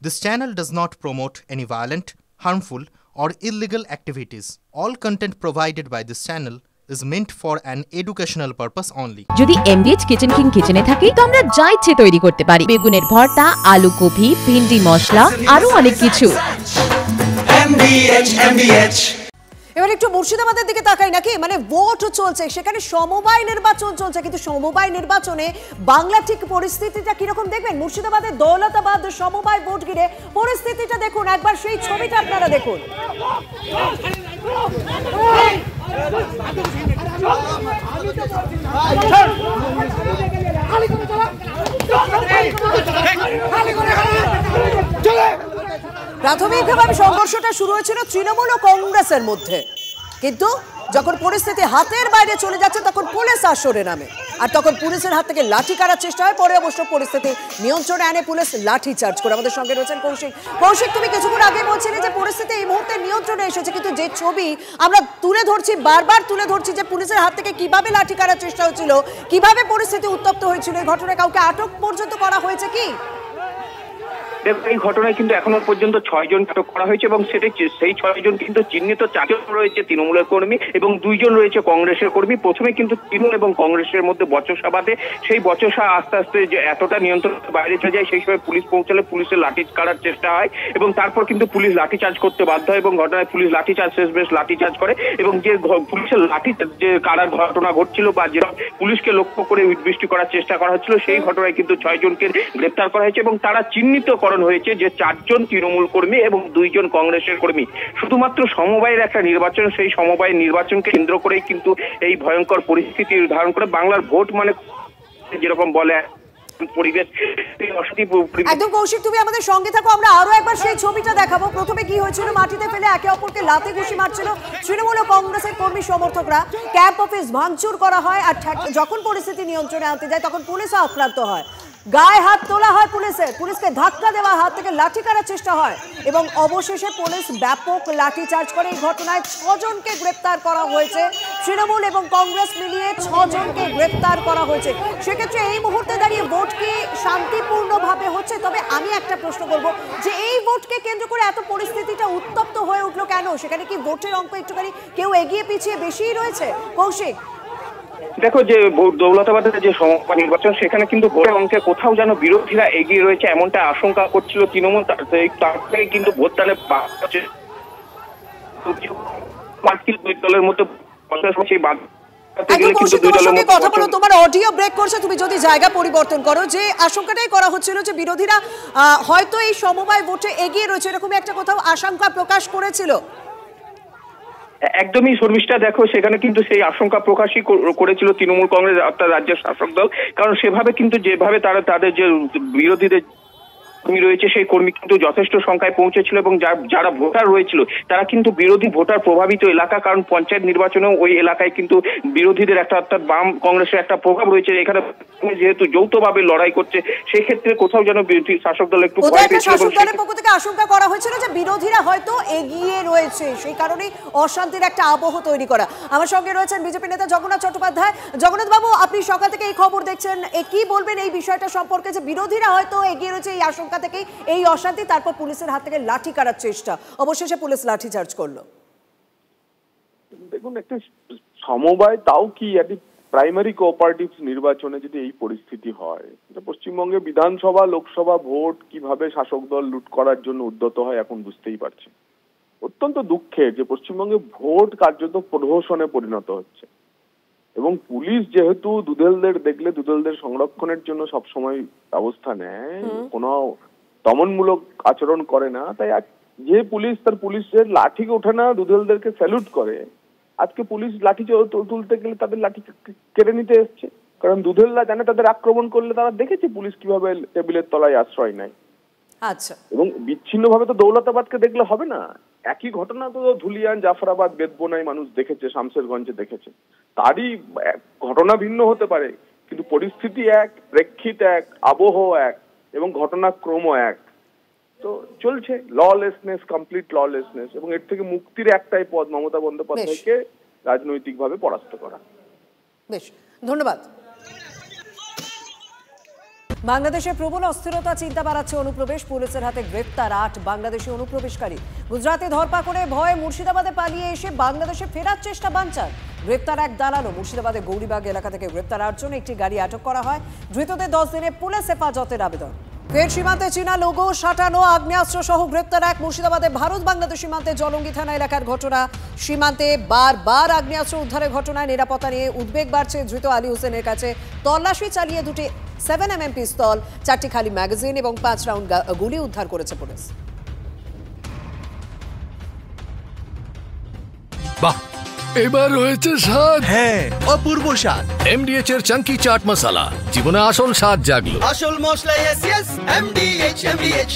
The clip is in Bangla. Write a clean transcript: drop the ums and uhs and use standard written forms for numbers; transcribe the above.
This channel does not promote any violent, harmful, or illegal activities. All content provided by this channel is meant for an educational purpose only. যদি এমবিএচ কিচেন কিং কিচেনে থাকি তো আমরা যা ইচ্ছে তৈরি করতে পারি। বেগুনের ভর্তা, আলু কপি, ভিন্ডি মশলা, আরো অনেক কিছু। MBH এবার একটু মুর্শিদাবাদের দিকে তাকাই নাকি, মানে ভোট চলছে, সেখানে সমবায় নির্বাচন চলছে, কিন্তু সমবায় নির্বাচনে বাংলা ঠিক পরিস্থিতিটা কিরকম দেখবেন? মুর্শিদাবাদের দৌলতাবাদ সমবায় ভোট ঘিরে পরিস্থিতিটা দেখুন, একবার সেই ছবিটা আপনারা দেখুন। প্রাথমিকভাবে সংঘর্ষটা শুরু হয়েছিল তৃণমূল ও কংগ্রেসের মধ্যে, কিন্তু যখন পরিস্থিতি হাতের বাইরে চলে যাচ্ছে তখন পুলিশ আসরে নামে, আর তখন পুলিশের হাত থেকে লাঠি কাটার চেষ্টা হয়। পরে অবশ্য পরিস্থিতি নিয়ন্ত্রণে আনে পুলিশ লাঠি চার্জ করে। আমাদের সঙ্গে রয়েছেন কৌশিক। কৌশিক, তুমি কিছুক্ষণ আগে বলছিলে যে পরিস্থিতি এই মুহূর্তে নিয়ন্ত্রণে এসেছে, কিন্তু যে ছবি আমরা তুলে ধরছি, বারবার তুলে ধরছি, যে পুলিশের হাত থেকে কিভাবে লাঠি কাটার চেষ্টা হচ্ছিল, কিভাবে পরিস্থিতি উত্তপ্ত হয়েছিল, এই ঘটনায় কাউকে আটক পর্যন্ত করা হয়েছে কি? এই ঘটনায় কিন্তু এখনো পর্যন্ত 6 জন আটক করা হয়েছে এবং সেই 6 জন কিন্তু চিহ্নিত 4 জন রয়েছে তৃণমূলের কর্মী এবং 2 জন রয়েছে কংগ্রেসের কর্মী। প্রথমে কিন্তু তৃণমূল এবং কংগ্রেসের মধ্যে বচসা বাঁধে, সেই বচসা আস্তে আস্তে যে এতটা নিয়ন্ত্রণের বাইরে চলে যায়, সেই সময় পুলিশ পৌঁছালে পুলিশের লাঠি কাটার চেষ্টা হয় এবং তারপর কিন্তু পুলিশ লাঠিচার্জ করতে বাধ্য হয় এবং ঘটনায় পুলিশ লাঠিচার্জ শেষ বেশ লাঠিচার্জ করে এবং যে পুলিশের লাঠি যে কাটার ঘটনা ঘটছিল বা যেরকম পুলিশকে লক্ষ্য করে উদ্বৃষ্টি করার চেষ্টা করা হচ্ছিল, সেই ঘটনায় কিন্তু 6 জনকে গ্রেপ্তার করা হয়েছে এবং তারা চিহ্নিত হয়েছে যে 4 জন তৃণমূল কর্মী এবং 2 জন কংগ্রেসের কর্মী। শুধুমাত্র সমবায়ের একটা নির্বাচন, সেই সমবায়ের নির্বাচনকে কেন্দ্র করেই কিন্তু এই ভয়ঙ্কর পরিস্থিতি ধারণ করে। বাংলার ভোট মানে যেরকম বলে পরিবেশ একদম। কৌশিক, তুমি আমাদের সঙ্গে থাকো, আমরা আরো একবার সেই ছবিটা দেখাবো। প্রথমে কি হয়েছিল, মাটিতে ফেলে একে অপরকে লাথি ঘুষি মারছিল তৃণমূল ও কংগ্রেসের কর্মী সমর্থকরা। ক্যাম্প অফিস ভাঙচুর করা হয়, আর যখন পরিস্থিতি নিয়ন্ত্রণে আনতে যায় তখন পুলিশও আক্রান্ত হয়, গায়ে হাত তোলা হয় পুলিশের, পুলিশকে ধাক্কা দেওয়া, হাত থেকে লাঠি কাটার চেষ্টা হয় এবং অবশেষে পুলিশ ব্যাপক লাঠি চার্জ করে। এই ঘটনায় 6 জনকে গ্রেপ্তার করা হয়েছে, তৃণমূল এবং কংগ্রেস মিলিয়ে 6 জনকে গ্রেপ্তার করা হয়েছে। সেক্ষেত্রে এই মুহূর্তে দাঁড়িয়ে ভোট কি শান্তিপূর্ণভাবে হচ্ছে? তবে আমি একটা প্রশ্ন করব, যে এই ভোটকে কেন্দ্র করে এত পরিস্থিতিটা উত্তপ্ত হয়ে উঠলো কেন? সেখানে কি ভোটের অঙ্ক একটুখানি কেউ এগিয়ে পিছিয়ে বেশিই রয়েছে? কৌশিক, দেখো, যে দৌলতাবাদের যে সমবায় নির্বাচন, সেখানে কিন্তু ভোটের অঙ্কে কোথাও যেন বিরোধীরা এগিয়ে রয়েছে এমনটা আশঙ্কা করছিল তৃণমূল। তার থেকে কিন্তু ভোটদানে দলের মধ্যে কথা বলো, তোমার অডিও ব্রেক করছে, তুমি যদি জায়গা পরিবর্তন করো। যে আশঙ্কাটাই করা হচ্ছিল যে বিরোধীরা হয়তো এই সমবায় ভোটে এগিয়ে রয়েছে, এরকম একটা কোথাও আশঙ্কা প্রকাশ করেছিল। একদমই শর্মিষ্ঠা, দেখো সেখানে কিন্তু সেই আশঙ্কা প্রকাশই করেছিল তৃণমূল কংগ্রেস অর্থাৎ রাজ্যের শাসক দল, কারণ সেভাবে কিন্তু যেভাবে তারা তাদের যে বিরোধীদের কর্মী রয়েছে সেই কর্মী কিন্তু যথেষ্ট সংখ্যায় পৌঁছেছিল এবং যারা ভোটার রয়েছিল তারা কিন্তু বিরোধী ভোটার প্রভাবিত এলাকা, কারণ পঞ্চায়েত নির্বাচনেও ওই এলাকায় কিন্তু বিরোধীদের একটা অর্থাৎ বাম কংগ্রেসের একটা প্রভাব রয়েছে। এখানে যেহেতু যৌথভাবে লড়াই করছে, সেই ক্ষেত্রে কোথাও যেন বিরোধী শাসক দল একটু ভয় পেয়েছিল। শাসক দলের পক্ষ থেকে আশঙ্কা করা হয়েছিল যে বিরোধীরা হয়তো এগিয়ে রয়েছে, সেই কারণেই অশান্তির একটা আবহ তৈরি করা। আমার সঙ্গে রয়েছেন বিজেপি নেতা জগন্নাথ চট্টোপাধ্যায়। জগন্নাথ বাবু, আপনি সকাল থেকে এই খবর দেখছেন, কি বলবেন এই বিষয়টা সম্পর্কে, যে বিরোধীরা হয়তো এগিয়ে রয়েছে এই আশঙ্কা থেকে, এই অশান্তি, তারপর পুলিশের হাত থেকে লাঠি কাটার চেষ্টা, অবশেষে পুলিশ লাঠি চার্জ করলো? দেখুন, একটা সমবায়, তাও কি একটি প্রাইমারি কোঅপারেটিভ নির্বাচনে যদি এই পরিস্থিতি হয়, পশ্চিমবঙ্গে বিধানসভা লোকসভা ভোট কিভাবে শাসক দল লুট করার জন্য উদ্যত হয় এখন বুঝতেই পারছি। অত্যন্ত দুঃখের যে পশ্চিমবঙ্গে ভোট কার্যত প্রহসনে পরিণত হচ্ছে এবং পুলিশ যেহেতু দুধেলদের দেখলে দুধেলদের সংরক্ষণের জন্য সবসময় ব্যবস্থা নেয়, কোনো দমনমূলক আচরণ করে না, তাই যে পুলিশ তার পুলিশের লাঠি ওঠে না, দুধেলদেরকে স্যালুট করে, আজকে পুলিশ লাঠি তুলতে গেলে তাদের লাঠি কেড়ে নিতে এসছে। কারণ দুধেলরা জানে তাদের আক্রমণ করলে তারা দেখেছে পুলিশ কিভাবে টেবিলের তলায় আশ্রয় নেয়। আচ্ছা, এবং বিচ্ছিন্নভাবে তো দৌলতাবাদকে দেখলে হবে না, একই ঘটনা তো ধুলিয়ান, জাফরাবাদ, বেদবোনায় মানুষ দেখেছে, শামশেরগঞ্জে দেখেছে। তারই ঘটনা ভিন্ন হতে পারে, কিন্তু পরিস্থিতি এক, প্রেক্ষিত এক, আবহ এক এবং ঘটনাক্রম এক। তো চলছে ললেসনেস, কমপ্লিট ললেসনেস, এবং এর থেকে মুক্তির একটাই পথ, মমতা বন্দ্যোপাধ্যায়কে রাজনৈতিকভাবে পরাস্ত করা। বেশ, ধন্যবাদ। বাংলাদেশে প্রবল অস্থিরতা চিন্তা বাড়াচ্ছে অনুপ্রবেশ, পুলিশের হাতে গ্রেপ্তার 8 বাংলাদেশি অনুপ্রবেশকারী। গুজরাতে ধরপাকড়ে ভয়ে মুর্শিদাবাদে পালিয়ে এসে বাংলাদেশে ফেরার চেষ্টা বানচাল। গ্রেপ্তার এক দালালও। মুর্শিদাবাদের গৌরীবাগ এলাকা থেকে গ্রেপ্তার 8 জন। একটি গাড়ি আটক করা হয়। ধৃতদের 10 দিনে পুলিশ হেফাজতের আবেদন। ফের সীমান্তে চীনা লোগো সাঁটানো আগ্নেয়াস্ত্র সহ গ্রেপ্তার এক। মুর্শিদাবাদে ভারত বাংলাদেশ সীমান্তে জলঙ্গি থানা এলাকার ঘটনা। সীমান্তে বারবার আগ্নেয়াস্ত্র উদ্ধারের ঘটনায় নিরাপত্তা নিয়ে উদ্বেগ বাড়ছে। ধৃত আলী হোসেনের কাছে তল্লাশি চালিয়ে দুটি 7mm পিস্তল, 4টি খালি ম্যাগাজিন এবং 5 রাউন্ড গুলি উদ্ধার করেছে পুলিশ। বাহ, এবার হয়েছে স্বাদ। হ্যাঁ, অপূর্ব স্বাদ। এমডিএচ এর চাঙ্কি চাট মশলা, জীবনে আসল স্বাদ জাগলো। আসল মশলা, এমডিএচ।